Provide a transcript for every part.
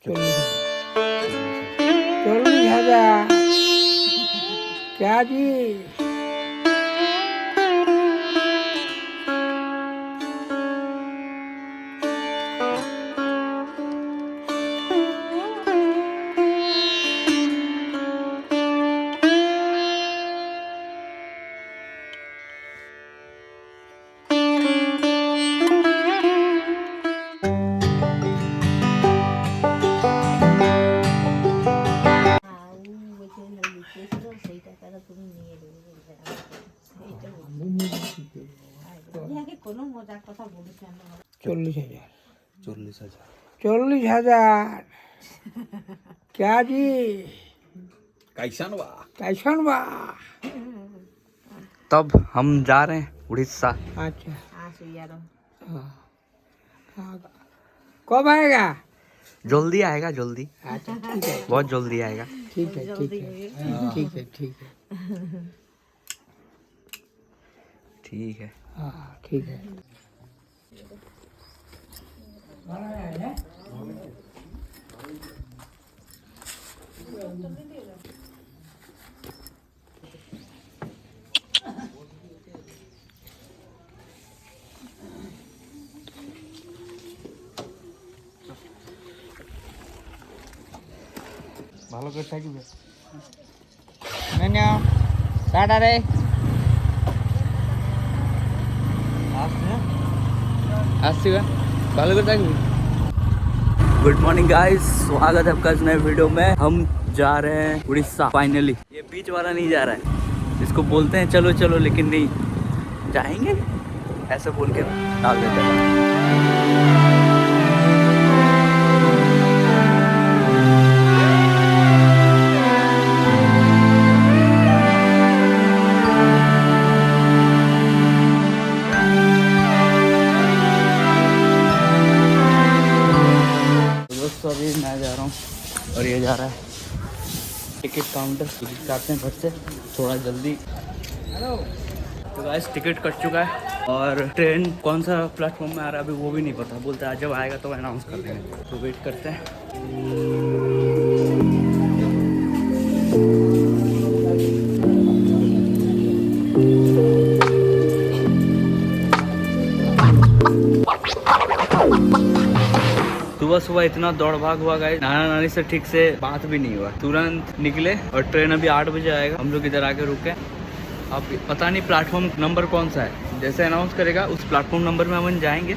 40,000 क्या जी? কোনো মজার কথা বলিস না 40,000 40,000 40,000 क्या जी? कैसन बा? कैसन बा? तब हम जा रहे हैं उड़ीसा। अच्छा আসো ইয়ারো हाँ हाँ। कब आएगा? जल्दी आएगा, जल्दी, अच्छा ठीक है बहुत जल्दी आएगा। ठीक है ठीक है ठीक है ठीक है ठीक है। हाँ ठीक है। ভালো করে থাকবে। मैंने टाटा रे আসছি ভালো করে থাকবি। गुड मॉर्निंग गाइस, स्वागत है आपका इस नए वीडियो में। हम जा रहे हैं उड़ीसा फाइनली। ये बीच वाला नहीं जा रहा है, इसको बोलते हैं चलो चलो, लेकिन नहीं जाएंगे ऐसे बोल के डाल देते हैं। दोस्तों अभी मैं जा रहा हूँ और ये जा रहा है टिकट काउंटर। टिकट काटते हैं घर से थोड़ा जल्दी। तो गाइस टिकट कट चुका है और ट्रेन कौन सा प्लेटफॉर्म में आ रहा है अभी वो भी नहीं पता। बोलते हैं जब आएगा तो अनाउंस कर देंगे, तो वेट करते हैं। सुबह सुबह इतना दौड़ भाग हुआ गाइस, नाना नानी से ठीक से बात भी नहीं हुआ। तुरंत निकले और ट्रेन अभी 8 बजे आएगा। हम लोग इधर आके रुके। अब पता नहीं प्लेटफॉर्म नंबर कौन सा है, जैसे अनाउंस करेगा उस प्लेटफॉर्म नंबर में हम जाएंगे।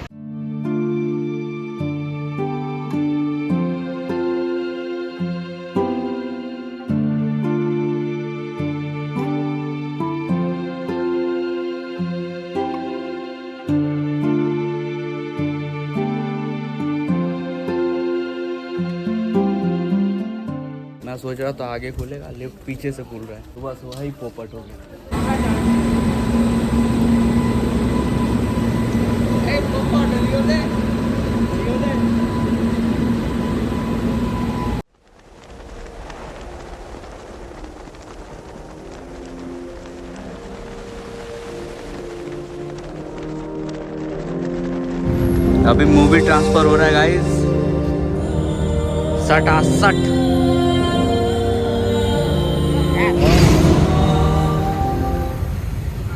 मैं सोच रहा था आगे खुलेगा, लिफ्ट पीछे से खुल रहा है। सुबह सुबह ही पोपट हो गया। अभी मूवी ट्रांसफर हो रहा है गाइस। 67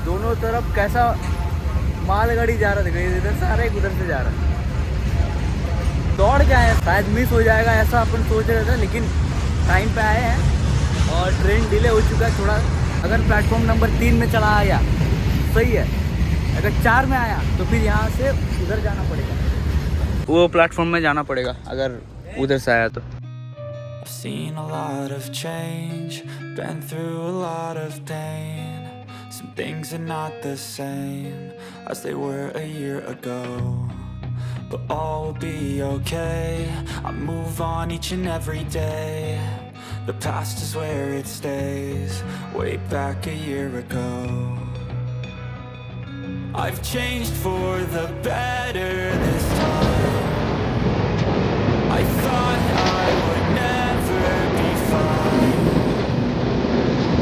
दोनों तरफ कैसा मालगाड़ी जा रहा था, इधर से आ रहा है उधर से जा रहा है। दौड़ के आए, शायद मिस हो जाएगा ऐसा अपन सोच रहे थे, लेकिन टाइम पे आए हैं और ट्रेन डिले हो चुका है थोड़ा। अगर प्लेटफॉर्म नंबर 3 में चला आया सही है, अगर 4 में आया तो फिर यहाँ से उधर जाना पड़ेगा, वो प्लेटफॉर्म में जाना पड़ेगा अगर उधर से आया तो। I've seen a lot of change, been through a lot of pain. Some things are not the same as they were a year ago, but all will be okay. I move on each and every day. The past is where it stays, way back a year ago. I've changed for the better this time. I thought I would never be fine.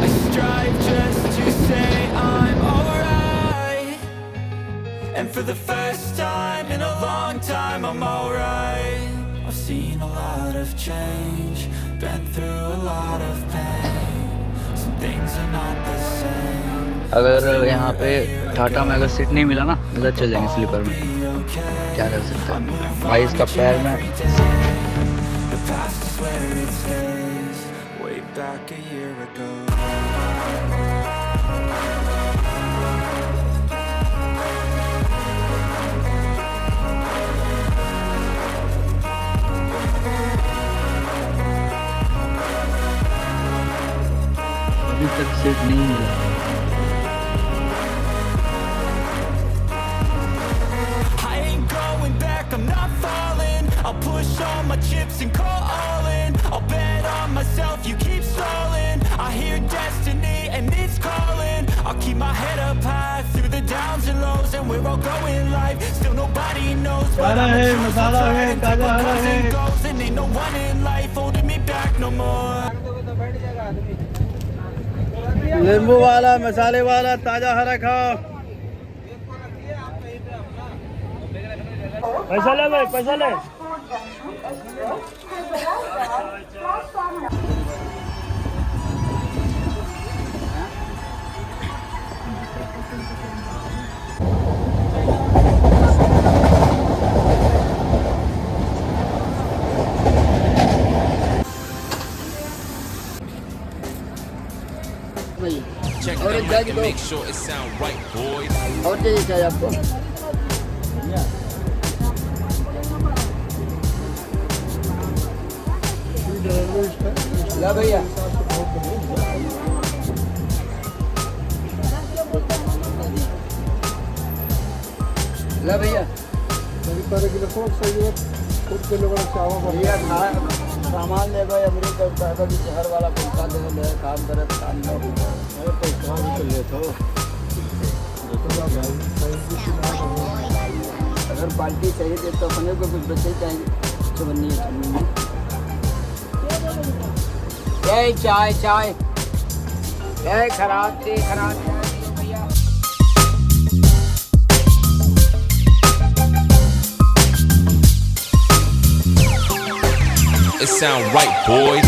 I strive just to say I'm alright, and for the first time in a long time I'm alright. I've seen a lot of of change, been through a lot of pain. Some things are not the same. अगर यहाँ पे टाटा में अगर seat नहीं मिला ना, इधर चल जाएंगे स्लीपर में, क्या कर सकते हैं भाई। इसका पैर में The past is where it stays, way back a year ago. अभी तक सीट नहीं मिला। I ain't going back, I'm not falling. I'll push all my chips and call all in. I'll bet on myself, you keep stalling. I hear destiny and it's calling. I'll keep my head up high through the downs and lows, and we're all going live. Still nobody knows, but I'm a true fighter and goes, and ain't no one in life holding me back no more. नींबू वाला, मसाले वाला, ताजा हरा खाओ। पैसा ले भाई, पैसा ले। और एक जज दो, और जज चाहिए आपको। ला भैया, ला भैया, भैया सामान ले गए अमरीका पैसा भी शहर वाला पैसा दे काम करे काम अगर पार्टी चाहिए तो अपने को कुछ बच्चे चाहिए चवन्नी चाय चाय चाय चाय खराब थी खराब भैया। It sound right, boys.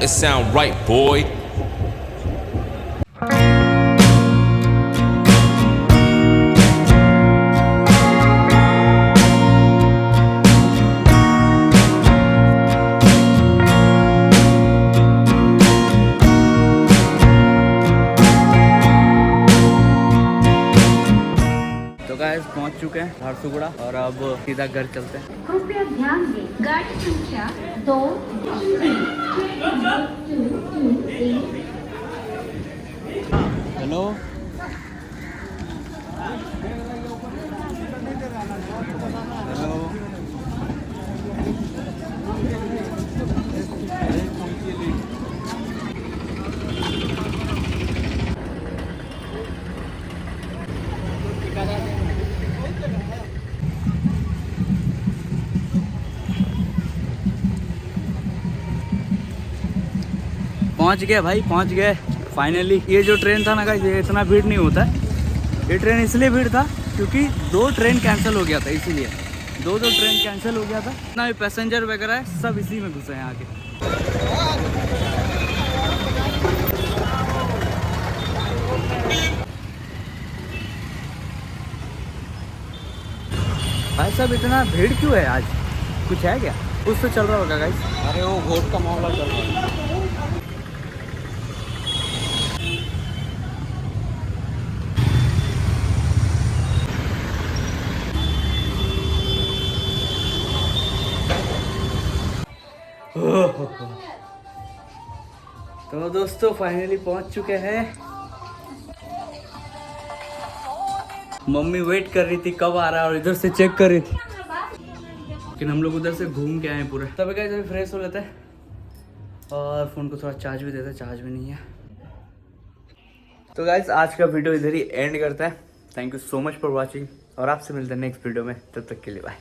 It sound right, boy. तो गाइस पहुंच चुके हैं झारसुगुड़ा और अब सीधा घर चलते हैं। कृपया ध्यान दें, गाड़ी संख्या 2 हेलो हेलो पहुंच गए भाई, पहुंच गए फाइनली। ये जो ट्रेन था ना गाइस, ये इतना भीड़ नहीं होता है। ये ट्रेन इसलिए भीड़ था क्योंकि 2 ट्रेन कैंसिल हो गया था, इसीलिए 2 ट्रेन कैंसिल हो गया था। इतना भी पैसेंजर वगैरह है सब इसी में घुसे हैं आके। भाई साहब इतना भीड़ क्यों है आज, कुछ है क्या? कुछ तो चल रहा होगा गाइस। अरे वो वोट का मामला चल रहा है। तो दोस्तों फाइनली पहुंच चुके हैं। मम्मी वेट कर रही थी कब आ रहा है और इधर से चेक कर रही थी, लेकिन हम लोग उधर से घूम के आए पूरे। तब गाइस अभी फ्रेश हो लेते हैं और फ़ोन को थोड़ा चार्ज भी देते हैं, चार्ज भी नहीं है। तो गाइस आज का वीडियो इधर ही एंड करता है। Thank you so much for watching और आपसे मिलते हैं नेक्स्ट वीडियो में, तब तक के लिए बाय।